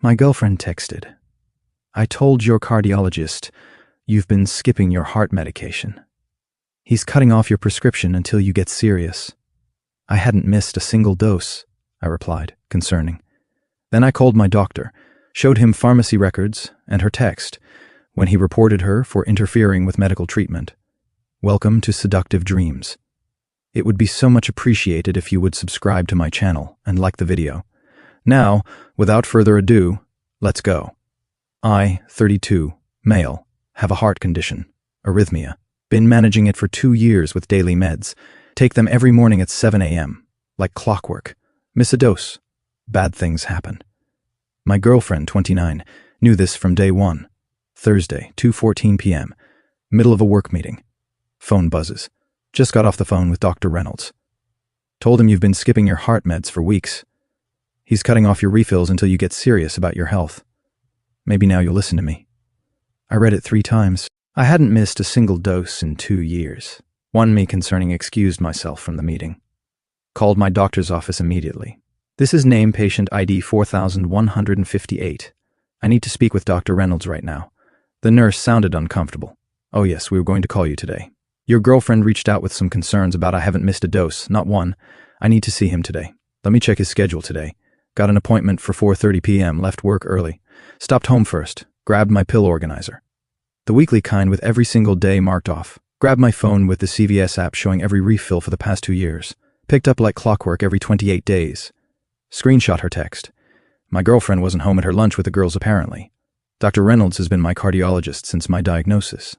My girlfriend texted. I told your cardiologist you've been skipping your heart medication. He's cutting off your prescription until you get serious. I hadn't missed a single dose, I replied, concerning. Then I called my doctor, showed him pharmacy records and her text when he reported her for interfering with medical treatment. Welcome to Seductive Dreams. It would be so much appreciated if you would subscribe to my channel and like the video. Now, without further ado, let's go. I, 32, male, have a heart condition, arrhythmia. Been managing it for 2 years with daily meds. Take them every morning at 7 a.m., like clockwork. Miss a dose. Bad things happen. My girlfriend, 29, knew this from day one. Thursday, 2:14 p.m., middle of a work meeting. Phone buzzes. Just got off the phone with Dr. Reynolds. Told him you've been skipping your heart meds for weeks. He's cutting off your refills until you get serious about your health. Maybe now you'll listen to me. I read it 3 times. I hadn't missed a single dose in 2 years. One me concerning excused myself from the meeting. Called my doctor's office immediately. This is name patient ID 4158. I need to speak with Dr. Reynolds right now. The nurse sounded uncomfortable. Oh yes, we were going to call you today. Your girlfriend reached out with some concerns about I haven't missed a dose, not one. I need to see him today. Let me check his schedule today. Got an appointment for 4:30 p.m., left work early. Stopped home first, grabbed my pill organizer. The weekly kind with every single day marked off. Grabbed my phone with the CVS app showing every refill for the past 2 years. Picked up like clockwork every 28 days. Screenshot her text. My girlfriend wasn't home at her lunch with the girls apparently. Dr. Reynolds has been my cardiologist since my diagnosis.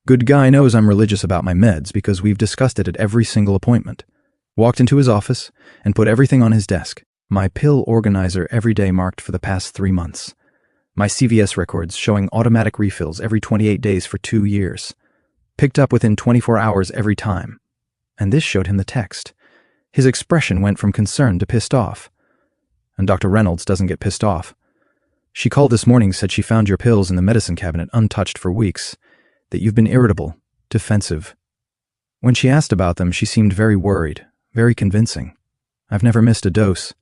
Good guy knows I'm religious about my meds because we've discussed it at every single appointment. Walked into his office and put everything on his desk. My pill organizer every day marked for the past 3 months. My CVS records showing automatic refills every 28 days for 2 years. Picked up within 24 hours every time. And this showed him the text. His expression went from concerned to pissed off. And Dr. Reynolds doesn't get pissed off. She called this morning, said she found your pills in the medicine cabinet untouched for weeks, that you've been irritable, defensive. When she asked about them, she seemed very worried, very convincing. I've never missed a dose.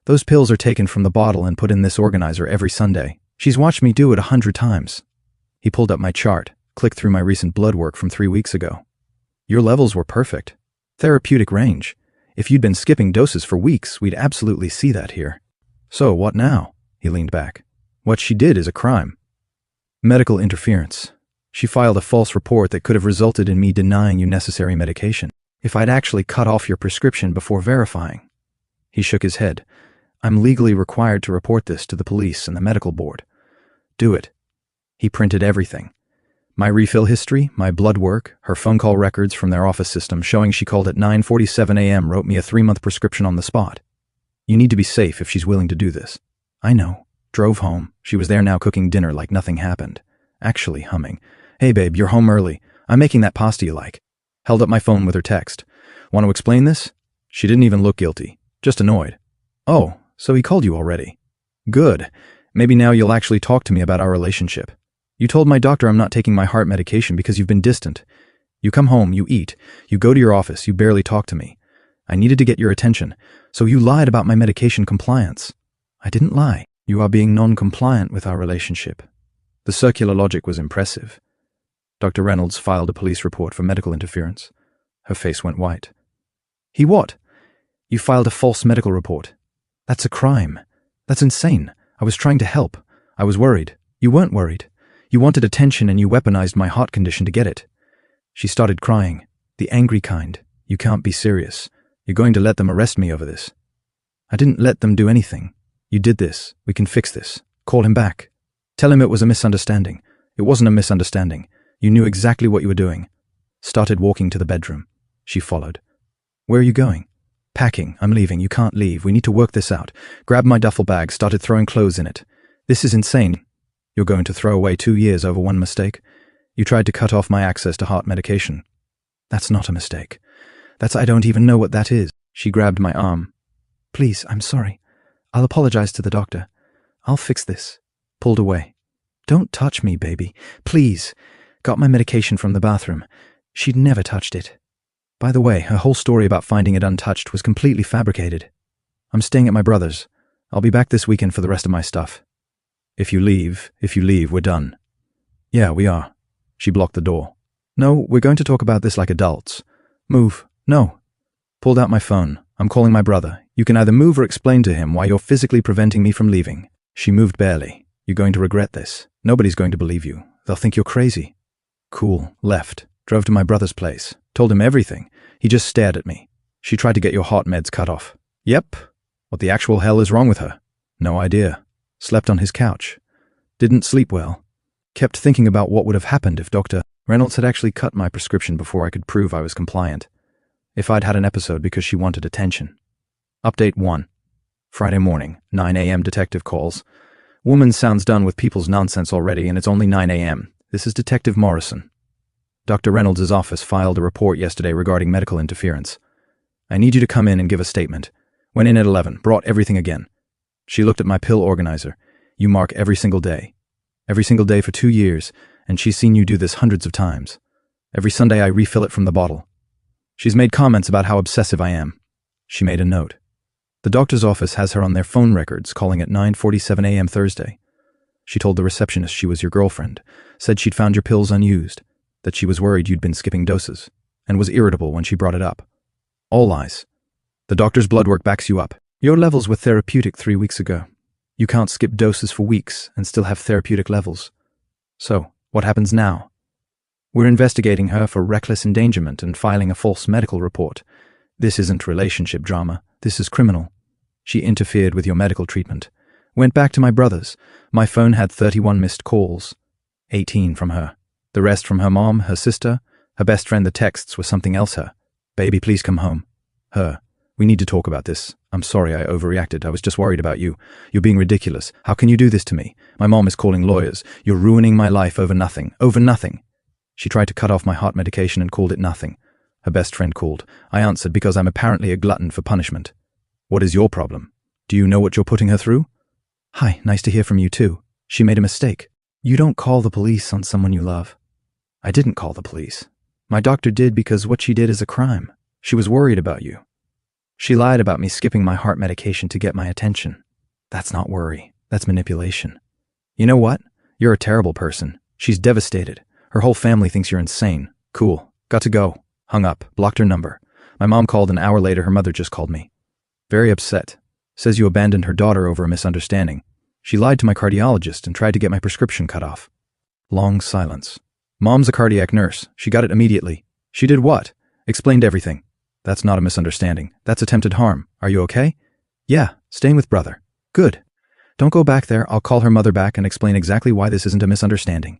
Those pills are taken from the bottle and put in this organizer every Sunday. She's watched me do it 100 times. He pulled up my chart, clicked through my recent blood work from 3 weeks ago. Your levels were perfect. Therapeutic range. If you'd been skipping doses for weeks, we'd absolutely see that here. So what now? He leaned back. What she did is a crime. Medical interference. She filed a false report that could have resulted in me denying you necessary medication if I'd actually cut off your prescription before verifying. He shook his head. I'm legally required to report this to the police and the medical board. Do it. He printed everything. My refill history, my blood work, her phone call records from their office system showing she called at 9:47 a.m. wrote me a 3-month prescription on the spot. You need to be safe if she's willing to do this. I know. Drove home. She was there now cooking dinner like nothing happened. Actually humming. Hey babe, you're home early. I'm making that pasta you like. Held up my phone with her text. Want to explain this? She didn't even look guilty. Just annoyed. Oh, so he called you already. Good. Maybe now you'll actually talk to me about our relationship. You told my doctor I'm not taking my heart medication because you've been distant. You come home, you eat, you go to your office, you barely talk to me. I needed to get your attention, so you lied about my medication compliance. I didn't lie. You are being non-compliant with our relationship. The circular logic was impressive. Dr. Reynolds filed a police report for medical interference. Her face went white. He what? You filed a false medical report. That's a crime. That's insane. I was trying to help. I was worried. You weren't worried. You wanted attention and you weaponized my heart condition to get it. She started crying. The angry kind. You can't be serious. You're going to let them arrest me over this. I didn't let them do anything. You did this. We can fix this. Call him back. Tell him it was a misunderstanding. It wasn't a misunderstanding. You knew exactly what you were doing. Started walking to the bedroom. She followed. Where are you going? Packing. I'm leaving. You can't leave. We need to work this out. Grabbed my duffel bag, started throwing clothes in it. This is insane. You're going to throw away 2 years over one mistake? You tried to cut off my access to heart medication. That's not a mistake. I don't even know what that is. She grabbed my arm. Please, I'm sorry. I'll apologize to the doctor. I'll fix this. Pulled away. Don't touch me, baby. Please. Got my medication from the bathroom. She'd never touched it. By the way, her whole story about finding it untouched was completely fabricated. I'm staying at my brother's. I'll be back this weekend for the rest of my stuff. If you leave, we're done. Yeah, we are. She blocked the door. No, we're going to talk about this like adults. Move. No. Pulled out my phone. I'm calling my brother. You can either move or explain to him why you're physically preventing me from leaving. She moved barely. You're going to regret this. Nobody's going to believe you. They'll think you're crazy. Cool. Left. Drove to my brother's place. Told him everything. He just stared at me. She tried to get your heart meds cut off. Yep. What the actual hell is wrong with her? No idea. Slept on his couch. Didn't sleep well. Kept thinking about what would have happened if Dr. Reynolds had actually cut my prescription before I could prove I was compliant. If I'd had an episode because she wanted attention. Update 1. Friday morning, 9 a.m. detective calls. Woman sounds done with people's nonsense already, and it's only 9 a.m. This is Detective Morrison. Dr. Reynolds' office filed a report yesterday regarding medical interference. I need you to come in and give a statement. Went in at 11, brought everything again. She looked at my pill organizer. You mark every single day. Every single day for 2 years, and she's seen you do this hundreds of times. Every Sunday I refill it from the bottle. She's made comments about how obsessive I am. She made a note. The doctor's office has her on their phone records calling at 9:47 a.m. Thursday. She told the receptionist she was your girlfriend, said she'd found your pills unused, that she was worried you'd been skipping doses, and was irritable when she brought it up. All lies. The doctor's blood work backs you up. Your levels were therapeutic 3 weeks ago. You can't skip doses for weeks and still have therapeutic levels. So, what happens now? We're investigating her for reckless endangerment and filing a false medical report. This isn't relationship drama. This is criminal. She interfered with your medical treatment. Went back to my brother's. My phone had 31 missed calls. 18 from her. The rest from her mom, her sister, her best friend. The texts were something else. Her. Baby, please come home. Her. We need to talk about this. I'm sorry I overreacted. I was just worried about you. You're being ridiculous. How can you do this to me? My mom is calling lawyers. You're ruining my life over nothing. Over nothing. She tried to cut off my heart medication and called it nothing. Her best friend called. I answered because I'm apparently a glutton for punishment. What is your problem? Do you know what you're putting her through? Hi, nice to hear from you too. She made a mistake. You don't call the police on someone you love. I didn't call the police. My doctor did because what she did is a crime. She was worried about you. She lied about me skipping my heart medication to get my attention. That's not worry. That's manipulation. You know what? You're a terrible person. She's devastated. Her whole family thinks you're insane. Cool. Got to go. Hung up. Blocked her number. My mom called an hour later. Her mother just called me. Very upset. Says you abandoned her daughter over a misunderstanding. She lied to my cardiologist and tried to get my prescription cut off. Long silence. Mom's a cardiac nurse. She got it immediately. She did what? Explained everything. That's not a misunderstanding. That's attempted harm. Are you okay? Yeah, staying with brother. Good. Don't go back there. I'll call her mother back and explain exactly why this isn't a misunderstanding.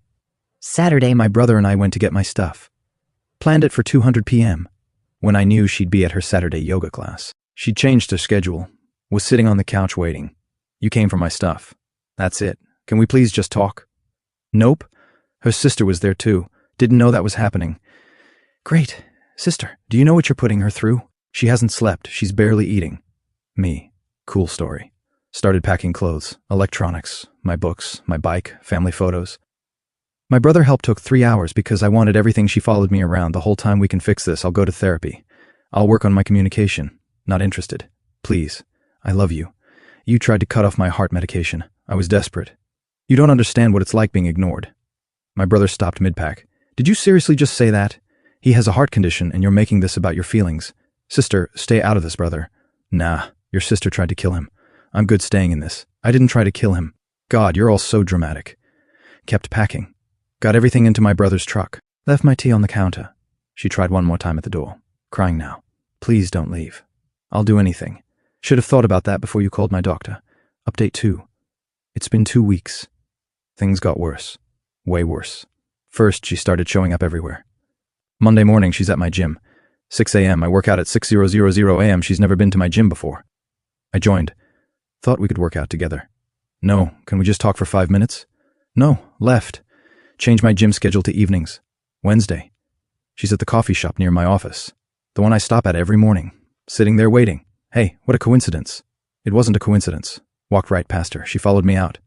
Saturday, my brother and I went to get my stuff. Planned it for 2:00 p.m. when I knew she'd be at her Saturday yoga class. She'd changed her schedule. Was sitting on the couch waiting. You came for my stuff. That's it. Can we please just talk? Nope. Her sister was there too. Didn't know that was happening. Great. Sister, do you know what you're putting her through? She hasn't slept. She's barely eating. Me. Cool story. Started packing clothes, electronics, my books, my bike, family photos. My brother help took 3 hours because I wanted everything. She followed me around the whole time. We can fix this. I'll go to therapy. I'll work on my communication. Not interested. Please. I love you. You tried to cut off my heart medication. I was desperate. You don't understand what it's like being ignored. My brother stopped mid-pack. Did you seriously just say that? He has a heart condition and you're making this about your feelings. Sister, stay out of this, brother. Nah, your sister tried to kill him. I'm good staying in this. I didn't try to kill him. God, you're all so dramatic. Kept packing. Got everything into my brother's truck. Left my tea on the counter. She tried one more time at the door. Crying now. Please don't leave. I'll do anything. Should have thought about that before you called my doctor. Update 2. It's been 2 weeks. Things got worse. Way worse. First, she started showing up everywhere. Monday morning, she's at my gym. 6 a.m. I work out at 6:00 a.m. She's never been to my gym before. I joined. Thought we could work out together. No, can we just talk for 5 minutes? No, left. Changed my gym schedule to evenings. Wednesday. She's at the coffee shop near my office. The one I stop at every morning. Sitting there waiting. Hey, what a coincidence. It wasn't a coincidence. Walked right past her. She followed me out.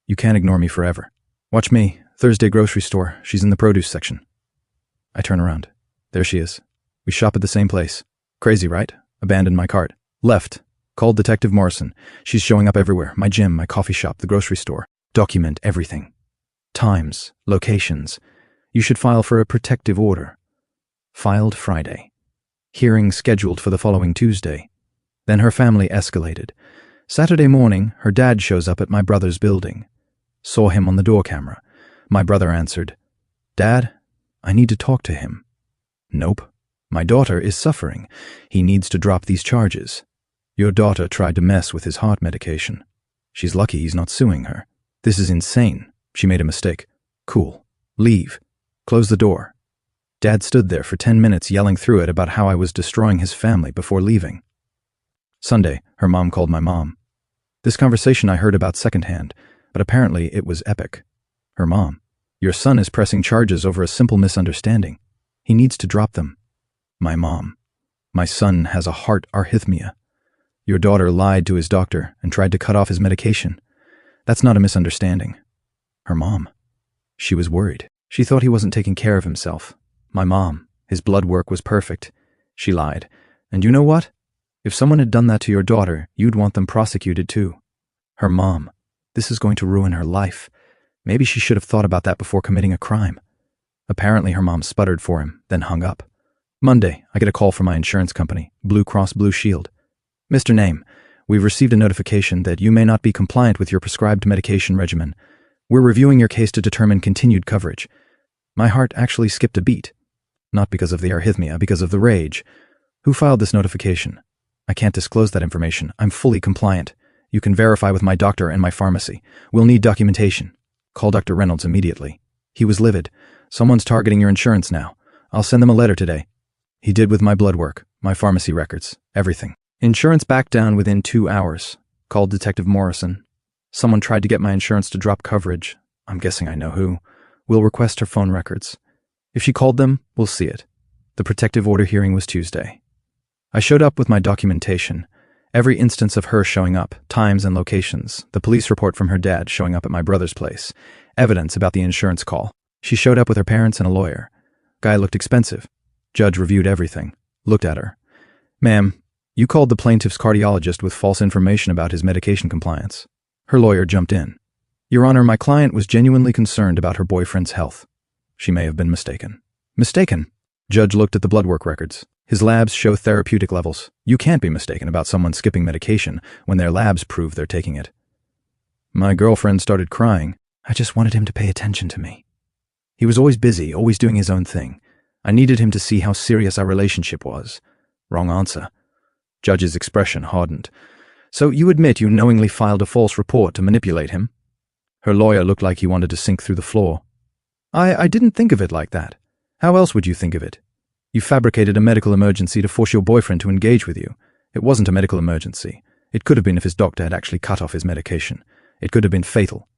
You can't ignore me forever. Watch me. Thursday grocery store. She's in the produce section. I turn around. There she is. We shop at the same place. Crazy, right? Abandoned my cart. Left. Called Detective Morrison. She's showing up everywhere. My gym, my coffee shop, the grocery store. Document everything. Times, locations. You should file for a protective order. Filed Friday. Hearing scheduled for the following Tuesday. Then her family escalated. Saturday morning, her dad shows up at my brother's building. Saw him on the door camera. My brother answered, "Dad, I need to talk to him." "Nope. My daughter is suffering. He needs to drop these charges. Your daughter tried to mess with his heart medication. She's lucky he's not suing her. This is insane. She made a mistake. Cool. Leave. Close the door." Dad stood there for 10 minutes yelling through it about how I was destroying his family before leaving. Sunday, her mom called my mom. This conversation I heard about secondhand, but apparently it was epic. Her mom: "Your son is pressing charges over a simple misunderstanding. He needs to drop them." My mom: "My son has a heart arrhythmia. Your daughter lied to his doctor and tried to cut off his medication. That's not a misunderstanding." Her mom: "She was worried. She thought he wasn't taking care of himself." My mom: "His blood work was perfect. She lied. And you know what? If someone had done that to your daughter, you'd want them prosecuted too." Her mom: "This is going to ruin her life. Maybe she should have thought about that before committing a crime." Apparently her mom sputtered for him, then hung up. Monday, I get a call from my insurance company, Blue Cross Blue Shield. "Mr. Name, we've received a notification that you may not be compliant with your prescribed medication regimen. We're reviewing your case to determine continued coverage." My heart actually skipped a beat. Not because of the arrhythmia, because of the rage. "Who filed this notification?" "I can't disclose that information. I'm fully compliant. You can verify with my doctor and my pharmacy. We'll need documentation. Call Dr. Reynolds immediately." He was livid. "Someone's targeting your insurance now. I'll send them a letter today." He did with my blood work, my pharmacy records, everything. Insurance backed down within 2 hours. Called Detective Morrison. "Someone tried to get my insurance to drop coverage. I'm guessing I know who. We'll request her phone records. If she called them, we'll see it." The protective order hearing was Tuesday. I showed up with my documentation. Every instance of her showing up, times and locations, the police report from her dad showing up at my brother's place, evidence about the insurance call. She showed up with her parents and a lawyer. Guy looked expensive. Judge reviewed everything, looked at her. "Ma'am, you called the plaintiff's cardiologist with false information about his medication compliance." Her lawyer jumped in. "Your Honor, my client was genuinely concerned about her boyfriend's health. She may have been mistaken." "Mistaken?" Judge looked at the blood work records. "His labs show therapeutic levels. You can't be mistaken about someone skipping medication when their labs prove they're taking it." My girlfriend started crying. "I just wanted him to pay attention to me. He was always busy, always doing his own thing. I needed him to see how serious our relationship was." Wrong answer. Judge's expression hardened. "So you admit you knowingly filed a false report to manipulate him?" Her lawyer looked like he wanted to sink through the floor. I didn't think of it like that. How else would you think of it? You fabricated a medical emergency to force your boyfriend to engage with you. It wasn't a medical emergency. It could have been if his doctor had actually cut off his medication. It could have been fatal."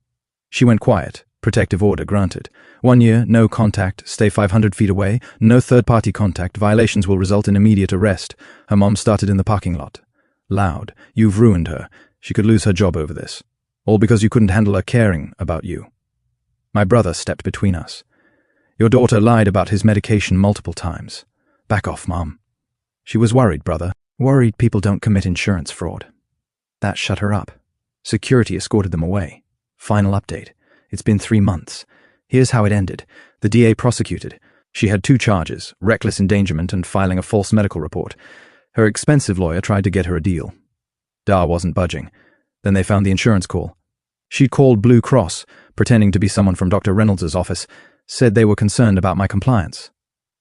She went quiet. Protective order granted. 1 year, no contact, stay 500 feet away, no third-party contact, violations will result in immediate arrest. Her mom started in the parking lot. Loud. "You've ruined her. She could lose her job over this. All because you couldn't handle her caring about you." My brother stepped between us. "Your daughter lied about his medication multiple times. Back off, Mom." "She was worried, brother. Worried people don't commit insurance fraud." That shut her up. Security escorted them away. Final update. It's been 3 months. Here's how it ended. The DA prosecuted. She had 2 charges, reckless endangerment and filing a false medical report. Her expensive lawyer tried to get her a deal. Da wasn't budging. Then they found the insurance call. She'd called Blue Cross, pretending to be someone from Dr. Reynolds' office, said they were concerned about my compliance.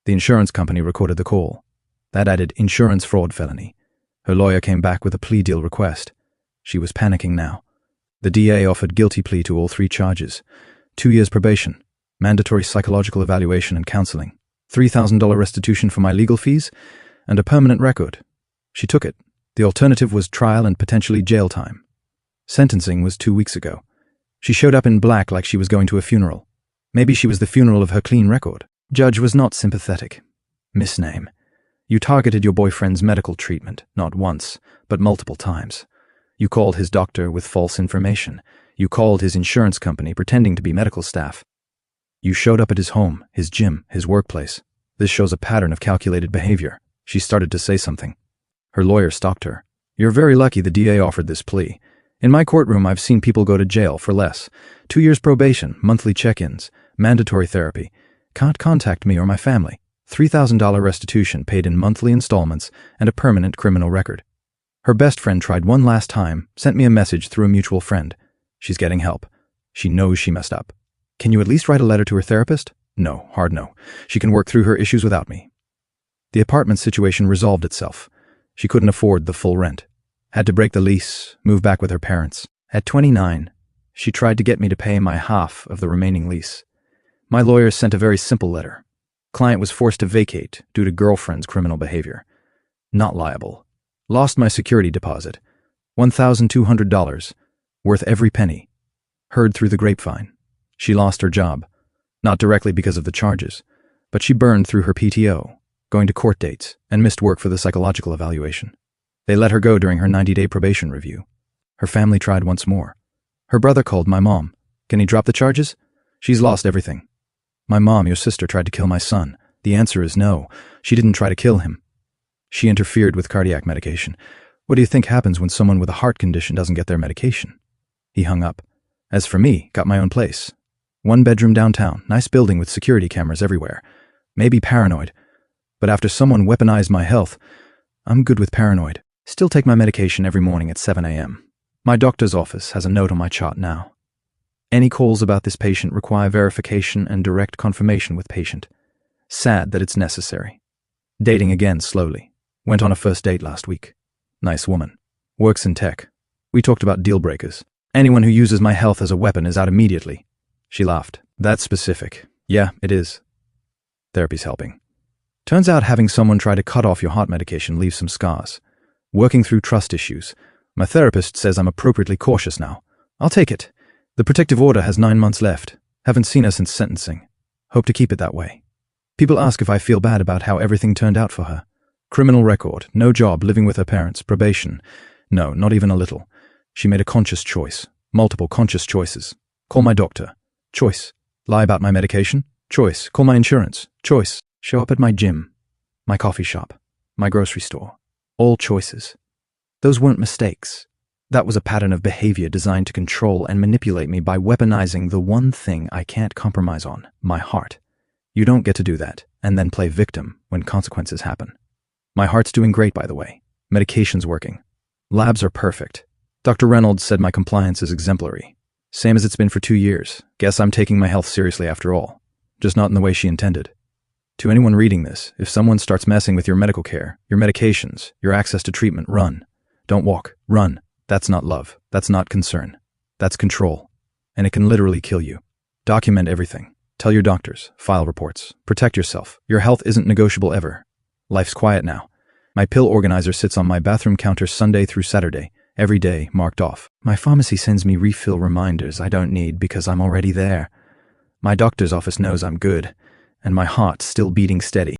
The insurance company recorded the call. That added insurance fraud felony. Her lawyer came back with a plea deal request. She was panicking now. The DA offered guilty plea to all 3 charges. 2 years probation, mandatory psychological evaluation and counseling, $3,000 restitution for my legal fees, and a permanent record. She took it. The alternative was trial and potentially jail time. Sentencing was 2 weeks ago. She showed up in black like she was going to a funeral. Maybe she was the funeral of her clean record. Judge was not sympathetic. "Misname. You targeted your boyfriend's medical treatment, not once, but multiple times. You called his doctor with false information. You called his insurance company pretending to be medical staff. You showed up at his home, his gym, his workplace. This shows a pattern of calculated behavior." She started to say something. Her lawyer stopped her. "You're very lucky the DA offered this plea. In my courtroom, I've seen people go to jail for less. 2 years probation, monthly check-ins, mandatory therapy. Can't contact me or my family. $3,000 restitution paid in monthly installments and a permanent criminal record. Her best friend tried one last time, sent me a message through a mutual friend. She's getting help. She knows she messed up. Can you at least write a letter to her therapist? No, hard no. She can work through her issues without me. The apartment situation resolved itself. She couldn't afford the full rent. Had to break the lease, move back with her parents. At 29, she tried to get me to pay my half of the remaining lease. My lawyer sent a very simple letter. Client was forced to vacate due to girlfriend's criminal behavior. Not liable. Lost my security deposit. $1,200. Worth every penny. Heard through the grapevine. She lost her job. Not directly because of the charges, but she burned through her PTO, going to court dates, and missed work for the psychological evaluation. They let her go during her 90-day probation review. Her family tried once more. Her brother called my mom. Can he drop the charges? She's lost everything. My mom, your sister, tried to kill my son. The answer is no. She didn't try to kill him. She interfered with cardiac medication. What do you think happens when someone with a heart condition doesn't get their medication? He hung up. As for me, got my own place. 1 bedroom downtown, nice building with security cameras everywhere. Maybe paranoid. But after someone weaponized my health, I'm good with paranoid. Still take my medication every morning at 7 a.m. My doctor's office has a note on my chart now. Any calls about this patient require verification and direct confirmation with patient. Sad that it's necessary. Dating again slowly. Went on a first date last week. Nice woman. Works in tech. We talked about deal breakers. Anyone who uses my health as a weapon is out immediately. She laughed. That's specific. Yeah, it is. Therapy's helping. Turns out having someone try to cut off your heart medication leaves some scars. Working through trust issues. My therapist says I'm appropriately cautious now. I'll take it. The protective order has 9 months left. Haven't seen her since sentencing. Hope to keep it that way. People ask if I feel bad about how everything turned out for her. Criminal record, no job, living with her parents, probation. No, not even a little. She made a conscious choice. Multiple conscious choices. Call my doctor. Choice. Lie about my medication. Choice. Call my insurance. Choice. Show up at my gym. My coffee shop. My grocery store. All choices. Those weren't mistakes. That was a pattern of behavior designed to control and manipulate me by weaponizing the one thing I can't compromise on, my heart. You don't get to do that and then play victim when consequences happen. My heart's doing great, by the way. Medication's working. Labs are perfect. Dr. Reynolds said my compliance is exemplary. Same as it's been for 2 years. Guess I'm taking my health seriously after all. Just not in the way she intended. To anyone reading this, if someone starts messing with your medical care, your medications, your access to treatment, run. Don't walk. Run. That's not love. That's not concern. That's control. And it can literally kill you. Document everything. Tell your doctors. File reports. Protect yourself. Your health isn't negotiable ever. Life's quiet now. My pill organizer sits on my bathroom counter Sunday through Saturday. Every day, marked off. My pharmacy sends me refill reminders I don't need because I'm already there. My doctor's office knows I'm good. And my heart's still beating steady.